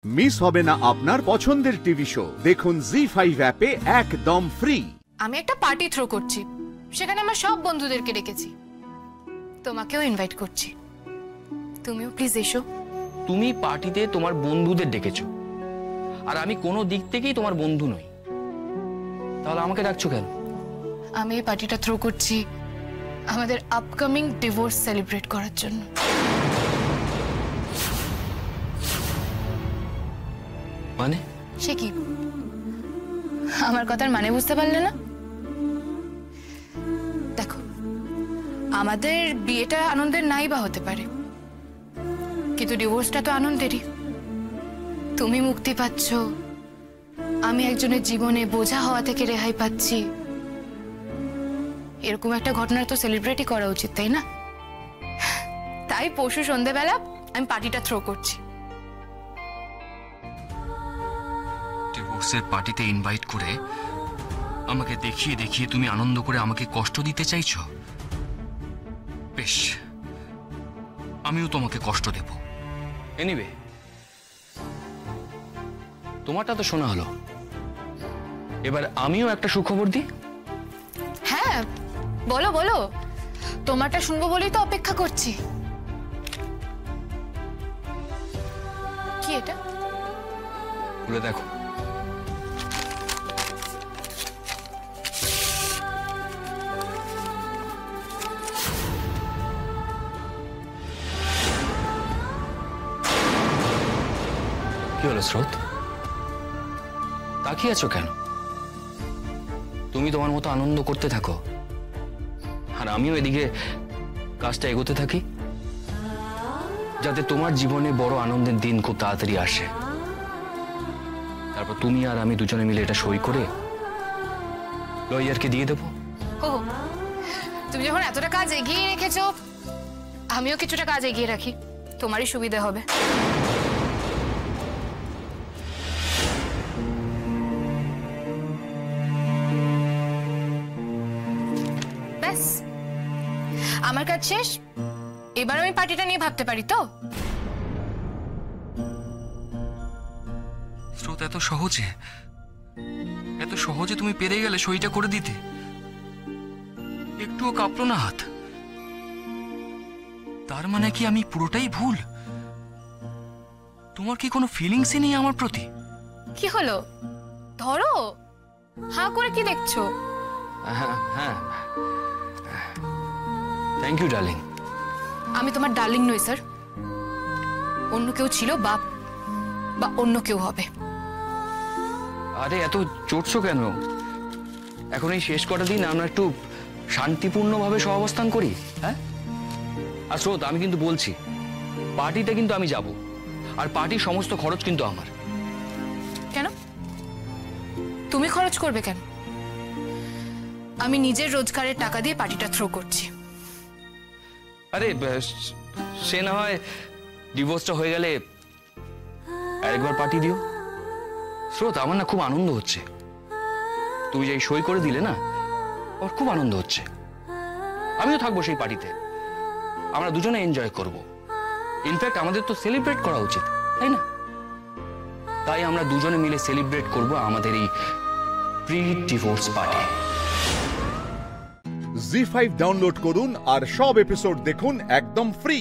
Miss হবে না আপনার পছন্দের টিভি শো। দেখুন জি5 অ্যাপে একদম ফ্রি। আমি একটা পার্টি থ্রো করছি, সেখানে আমার সব বন্ধুদেরকে ডেকেছি, তোমাকেও ইনভাইট করছি, তুমিও প্লিজ এসো। তুমি পার্টিতে তোমার বন্ধুদের ডেকেছো, আর আমি কোনো দিক থেকেই তোমার বন্ধু নই, তাহলে আমাকে ডাকছো কেন? আমি এই পার্টিটা থ্রো করছি আমাদের আপকামিং ডিভোর্স সেলিব্রেট করার জন্য। মানে? সে কি, আমার কথার মানে বুঝতে পারলে না? দেখো, আমাদের বিয়েটা আনন্দের নাই বা হতে পারে, কিন্তু ডিভোর্সটা তো আনন্দেরই। তুমি মুক্তি পাচ্ছ, আমি একজনের জীবনে বোঝা হওয়া থেকে রেহাই পাচ্ছি। এরকম একটা ঘটনা তো সেলিব্রেটই করা উচিত, তাই না? তাই পরশু সন্ধ্যেবেলা আমি পার্টিটা থ্রো করছি। ডিভোর্সের পার্টিতে ইনভাইট করে আমাকে দেখিয়ে দেখিয়ে তুমি আনন্দ করে আমাকে কষ্ট দিতে চাইছো? বেশ, আমিও তোমাকে কষ্ট দেব। এনিওয়ে, তোমারটা তো শোনা হলো, এবার আমিও একটা সুখবর দিই। হ্যাঁ, বলো বলো, তোমারটা শুনবো বলেই তো অপেক্ষা করছি। কি এটা? খুলে দেখো। কি হলো স্রোত, তাকিয়ে আছো কেন? তুমি তোমার মতো আনন্দ করতে থাকো, আর আমিও এদিকে কাজটা এগোতে থাকি, যাতে তোমার জীবনে বড় আনন্দের দিন খুব তাড়াতাড়ি আসে। তারপর তুমি আর আমি দুজনে মিলে এটা সই করে লয়ারকে দিয়ে দেবো। ও, তুমি যখন এতটা কাজ এগিয়ে রেখেছো, আমিও কিছুটা কাজ এগিয়ে রাখি, তোমারই সুবিধা হবে। ব্যাস, আমার কাজ শেষ, এবার আমি পার্টিটা নিয়ে ভাবতে পারি তো। স্রোত, এত সহজে তুমি পেরে গেলে সইটা করে দিতে? একটুও কাঁপলো না হাত? তার মানে কি আমি পুরোটাই ভুল? তোমার কি কোনো ফিলিংসই নেই আমার প্রতি? কি হলো, ধরো, হাঁ করে কি দেখছো? হ্যাঁ, থ্যাংক ইউ ডার্লিং। আমি তোমার ডার্লিং নই স্যার, অন্য কেউ ছিল বা অন্য কেউ হবে। আরে এত চড়ছো কেন? এখন এই শেষ কটা দিন আমরা একটু শান্তিপূর্ণভাবে সহাবস্থান করি। হ্যাঁ, আর স্রোত, আমি কিন্তু বলছি, পার্টিতে কিন্তু আমি যাব, আর পার্টির সমস্ত খরচ কিন্তু আমার। কেন তুমি খরচ করবে কেন? আমি নিজের রোজগারের টাকা দিয়ে পার্টিটা থ্রো করছি। আরে সে না হয় ডিভোর্সটা হয়ে গেলে আরেকবার পার্টি দিও। স্রোত, আমার না খুব আনন্দ হচ্ছে, তুমি যে সই করে দিলে না, আমার খুব আনন্দ হচ্ছে। আমিও থাকবো সেই পার্টিতে, আমরা দুজনে এনজয় করব। ইনফ্যাক্ট আমাদের তো সেলিব্রেট করা উচিত, তাই না? তাই আমরা দুজনে মিলে সেলিব্রেট করব আমাদের এই pre divorce party. ZEE5 download করুন আর সব এপিসোড দেখুন একদম ফ্রি।